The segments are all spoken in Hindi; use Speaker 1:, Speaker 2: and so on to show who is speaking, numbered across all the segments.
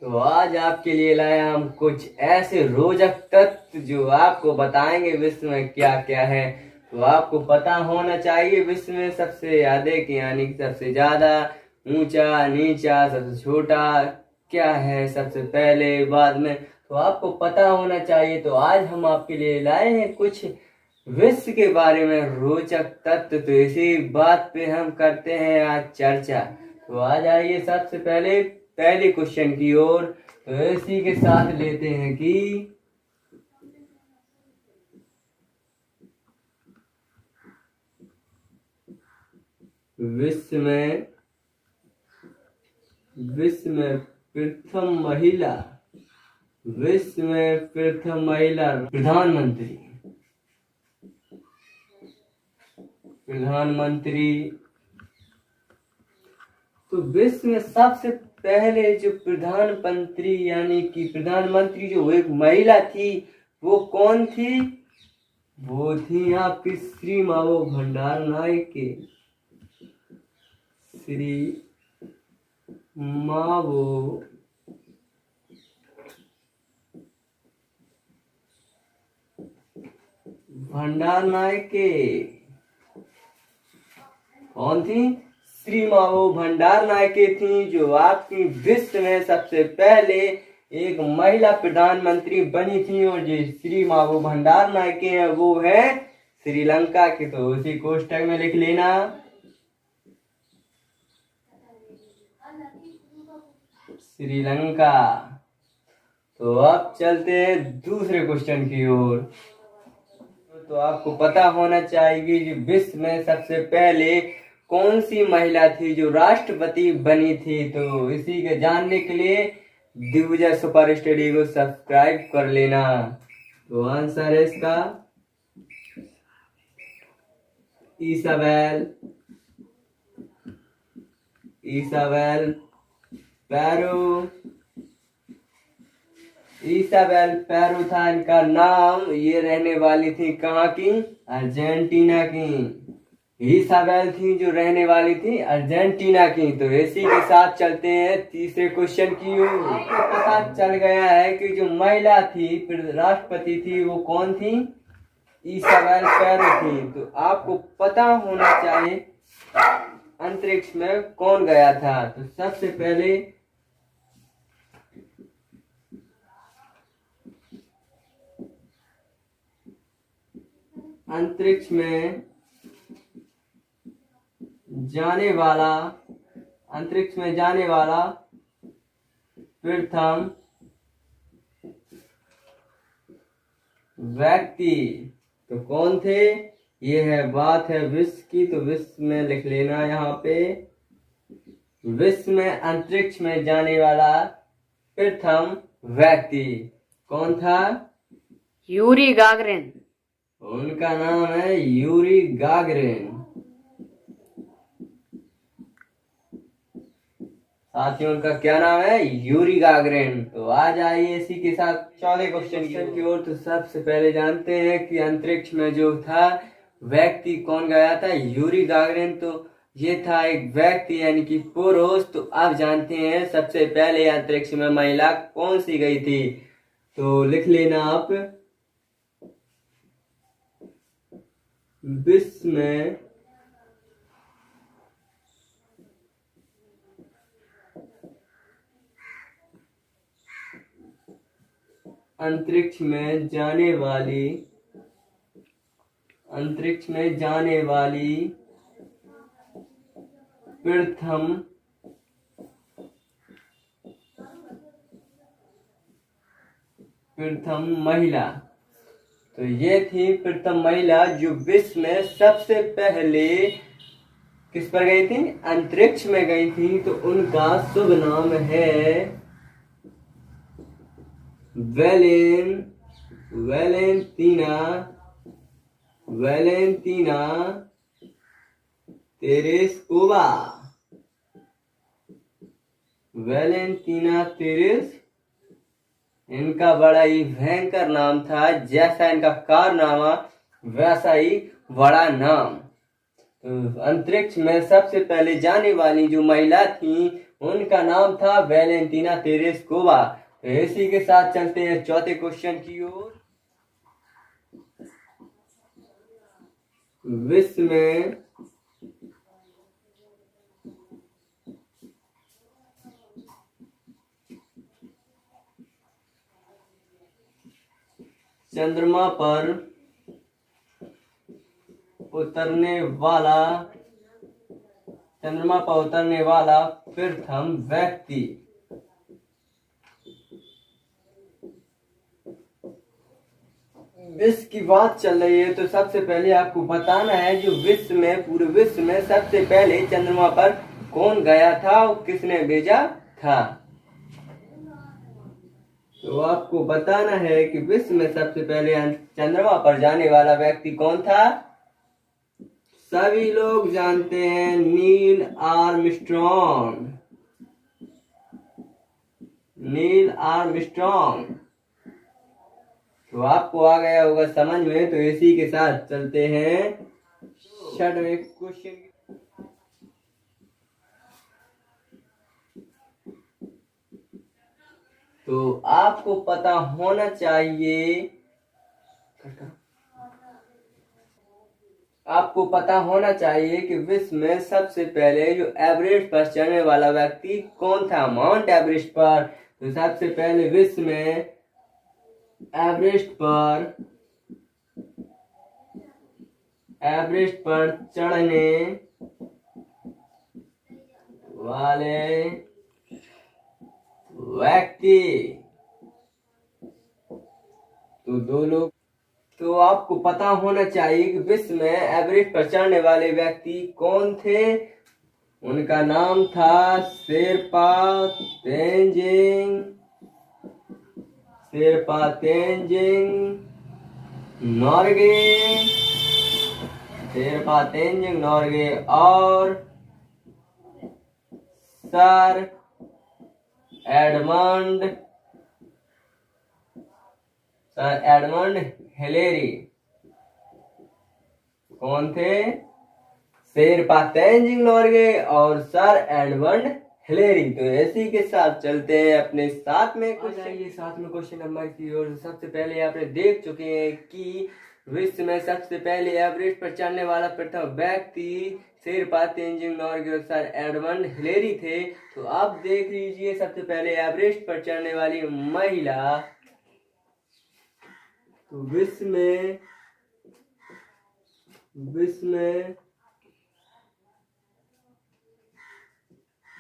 Speaker 1: तो आज आपके लिए लाए हम कुछ ऐसे रोचक तथ्य जो आपको बताएंगे विश्व में क्या क्या है। तो आपको पता होना चाहिए विश्व में सबसे अधिक यानी कि सबसे ज्यादा, ऊंचा, नीचा, सबसे छोटा क्या है, सबसे पहले, बाद में। तो आपको पता होना चाहिए। तो आज हम आपके लिए लाए हैं कुछ विश्व के बारे में रोचक तथ्य। तो इसी बात पे हम करते हैं आज चर्चा। तो आज आइए सबसे पहले क्वेश्चन की ओर। तो इसी के साथ लेते हैं कि विश्व में प्रथम महिला प्रधानमंत्री। तो विश्व में सबसे पहले जो प्रधानमंत्री यानी कि प्रधानमंत्री जो एक महिला थी वो कौन थी? वो थी आपकी श्री मावो भंडार नायके। श्री मावो भंडार नायके कौन थी? श्री मावो भंडार नायके थी, जो आपकी विश्व में सबसे पहले एक महिला प्रधानमंत्री बनी थी। और जो श्री मावो भंडार नायके है वो है श्रीलंका की। तो उसी कोष्टक में लिख लेना। श्रीलंका। तो अब चलते हैं दूसरे क्वेश्चन की ओर। तो आपको पता होना चाहिए कि विश्व में सबसे पहले कौन सी महिला थी जो राष्ट्रपति बनी थी। तो इसी के जानने के लिए दिग्विजय सुपर स्टडी को सब्सक्राइब कर लेना। तो आंसर है इसका इसाबेल पैरो था इनका नाम। ये रहने वाली थी कहाँ की? अर्जेंटीना की। इसाबेल थी जो रहने वाली थी अर्जेंटीना की। तो इसी के साथ चलते हैं तीसरे क्वेश्चन की ओर। आपको पता चल गया है कि जो महिला थी राष्ट्रपति थी वो कौन थी? इसाबेल पैरो थी। तो आपको पता होना चाहिए अंतरिक्ष में कौन गया था। तो सबसे पहले अंतरिक्ष में जाने वाला प्रथम व्यक्ति तो कौन थे? ये है बात है विश्व की। तो विश्व में लिख लेना यहाँ पे। विश्व में अंतरिक्ष में जाने वाला प्रथम व्यक्ति कौन था?
Speaker 2: Yuri Gagarin.
Speaker 1: उनका नाम है यूरी गागरिन। साथियों उनका क्या नाम है? Yuri Gagarin. तो आज आइए इसी के साथ चौथे क्वेश्चन की ओर। तो सबसे पहले जानते हैं कि अंतरिक्ष में जो था व्यक्ति कौन गया था? Yuri Gagarin. तो ये था एक व्यक्ति यानी कि पुरुष। तो अब जानते हैं सबसे पहले अंतरिक्ष में महिला कौन सी गई थी। तो लिख लेना आप। विश्व में अंतरिक्ष में जाने वाली प्रथम महिला। तो ये थी प्रथम महिला जो विश्व में सबसे पहले किस पर गई थी? अंतरिक्ष में गई थी। तो उनका शुभ नाम है वैलेंटीना तेरेस्कोवा। इनका बड़ा ही भयंकर नाम था। जैसा इनका कारनामा वैसा ही बड़ा नाम। तो अंतरिक्ष में सबसे पहले जाने वाली जो महिला थी उनका नाम था वैलेंटीना तेरेस्कोवा। तो इसी के साथ चलते हैं चौथे क्वेश्चन की ओर। विश्व में चंद्रमा पर उतरने वाला प्रथम व्यक्ति। विश्व की बात चल रही है तो सबसे पहले आपको बताना है जो पूरे विश्व में सबसे पहले चंद्रमा पर कौन गया था और किसने भेजा था। तो आपको बताना है कि विश्व में सबसे पहले चंद्रमा पर जाने वाला व्यक्ति कौन था। सभी लोग जानते हैं, नील आर्मस्ट्रॉन्ग। तो आपको आ गया होगा समझ में। तो इसी के साथ चलते हैं छठवें क्वेश्चन। तो आपको पता होना चाहिए कि विश्व में सबसे पहले जो एवरेस्ट पर चढ़ने वाला व्यक्ति कौन था, माउंट एवरेस्ट पर। तो सबसे पहले विश्व में एवरेस्ट पर चढ़ने वाले व्यक्ति तो दो लोग। तो आपको पता होना चाहिए कि विश्व में एवरेस्ट पर चढ़ने वाले व्यक्ति कौन थे। उनका नाम था शेरपा तेंजिंग नोर्गे और सर एडमंड हिलेरी। कौन थे? शेरपा तेंजिंग नोर्गे और सर एडमंड हिलेरी। तो इसी के साथ चलते हैं अपने साथ में क्वेश्चन नंबर की ओर। सबसे पहले आपने देख चुके हैं कि विश्व में सबसे पहले एवरेस्ट पर चढ़ने वाला प्रथम व्यक्ति शेरपा तेंजिंग नोर्गे और सर एडमंड हिलेरी थे। तो आप देख लीजिए सबसे पहले एवरेस्ट पर चढ़ने वाली महिला। तो विश्व में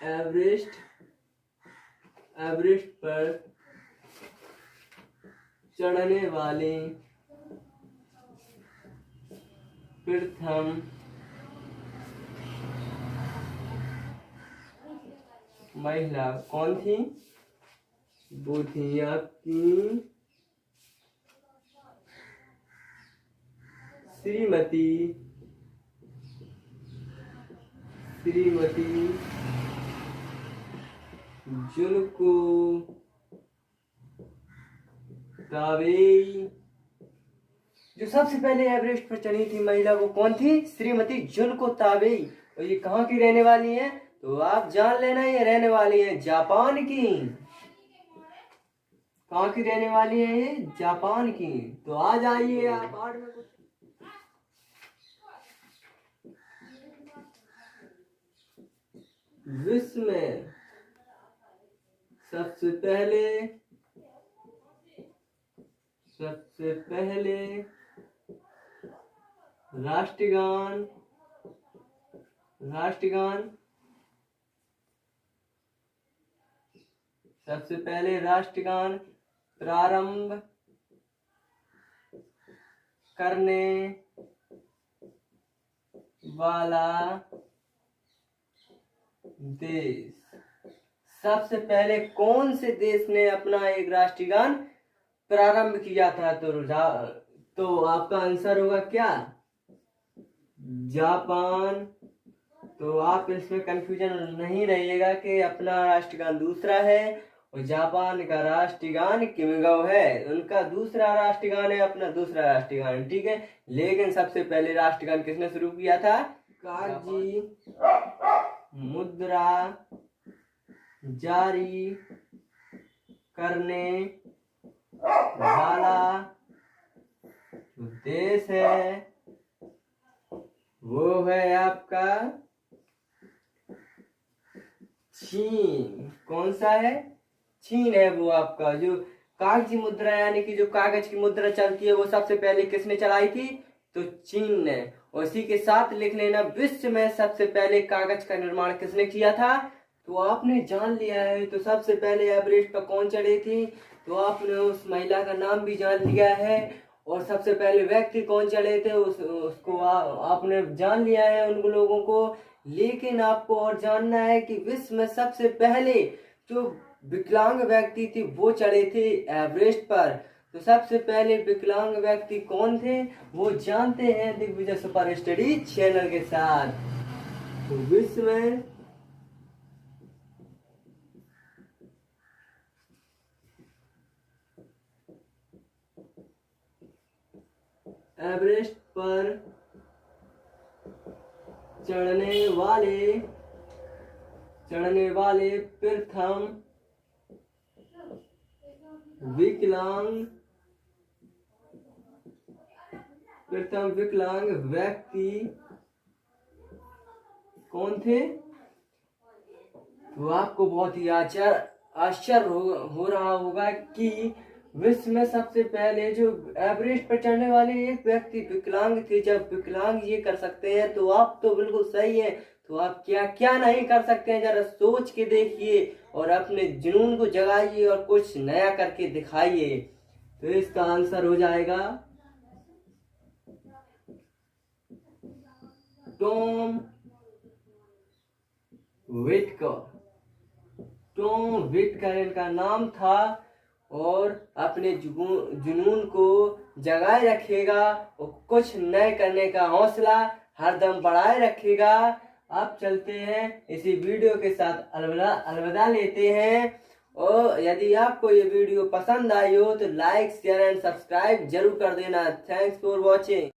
Speaker 1: एवरेस्ट पर चढ़ने वाली प्रथम महिला कौन थी? वो थी आपकी श्रीमती जुनको ताबेई। जो सबसे पहले एवरेस्ट पर चढ़ी थी महिला वो कौन थी? श्रीमती जुनको ताबेई। और ये कहाँ की रहने वाली है? तो आप जान लेना, ये रहने वाली है जापान की। कहाँ की रहने वाली है ये? जापान की। तो आ जाइए आप पार्ट में। विश्व में सबसे पहले राष्ट्रगान प्रारंभ करने वाला देश। सबसे पहले कौन से देश ने अपना एक राष्ट्रगान प्रारंभ किया था? तो आपका आंसर होगा क्या? जापान। तो आप इसमें कंफ्यूजन नहीं रहिएगा कि अपना राष्ट्रगान दूसरा है और जापान का राष्ट्रगान किमिगाओ है। उनका दूसरा राष्ट्रगान है, अपना दूसरा राष्ट्रगान, ठीक है। लेकिन सबसे पहले राष्ट्रगान किसने शुरू किया था? काजी मुद्रा जारी करने वाला जो देश है वो है आपका चीन। कौन सा है? चीन है वो आपका। जो कागजी मुद्रा यानी कि जो कागज की मुद्रा चलती है वो सबसे पहले किसने चलाई थी? तो चीन ने। और इसी के साथ लिख लेना, विश्व में सबसे पहले कागज का निर्माण किसने किया था? तो आपने जान लिया है। तो सबसे पहले एवरेस्ट पर कौन चढ़े थी? तो आपने उस महिला का नाम भी जान लिया है। और सबसे पहले व्यक्ति कौन चढ़े थे उसको आपने जान लिया है उन लोगों को। लेकिन आपको और जानना है कि विश्व में सबसे पहले जो विकलांग व्यक्ति थी वो चढ़े थे एवरेस्ट पर। तो सबसे पहले विकलांग व्यक्ति कौन थे वो जानते हैं दिग्विजय सुपर स्टडी चैनल के साथ। तो विश्व में एवरेस्ट पर चढ़ने वाले प्रथम विकलांग व्यक्ति कौन थे? तो आपको बहुत ही आश्चर्य हो रहा होगा कि विश्व में सबसे पहले जो एवरेस्ट पर चढ़ने वाले एक व्यक्ति विकलांग थे। जब विकलांग ये कर सकते हैं तो आप तो बिल्कुल सही है। तो आप क्या क्या नहीं कर सकते हैं, जरा सोच के देखिए और अपने जुनून को जगाइए और कुछ नया करके दिखाइए। तो इसका आंसर हो जाएगा टॉम विटकर इनका नाम था। और अपने जुनून को जगाए रखेगा और कुछ नए करने का हौसला हरदम बढ़ाए रखेगा। अब चलते हैं इसी वीडियो के साथ अलविदा लेते हैं। और यदि आपको ये वीडियो पसंद आई हो तो लाइक शेयर एंड सब्सक्राइब जरूर कर देना। Thanks for watching.